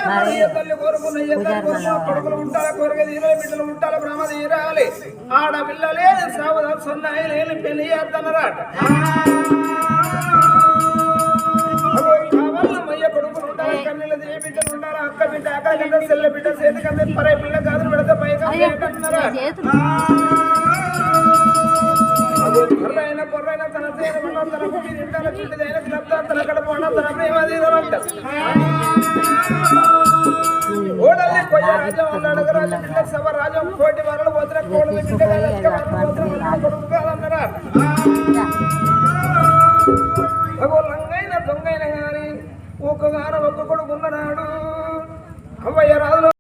తల్లి కోరుకున్న కొడుకులు ఉంటారా కోరిక తీరాలి బిడ్డలు ఉంటారా బ్రహ్మ తీరాలి ఆడపిల్లలే సావదా సొన్నాయి లేని పెళ్లి చేద్దనరాట కావాలమ్మయ్య కొడుకులు ఉంటారా కన్నీళ్ళ ఏ బిడ్డలు ఉంటారా అక్క బిడ్డ అక్క కింద సెల్ల బిడ్డ చేతి కింద పరే పిల్ల కాదు పెడితే పైగా కొర్రైన కొర్రైన తన చేయడం తన పుట్టి నిండాల చుట్టిదైన తన కడుపు తన ప్రేమ ఓడల్లి కొయ్య రాజం ఉన్నాడు రాజు బిడ్డ సభ రాజం కోటి వరలు పోతున్న కోడలు బిడ్డ కొడుకు కాదన్నరా లంగైన దొంగైన గాని ఒక్కగాన ఒక్క కొడుకున్నాడు అవ్వయ్య రాజులో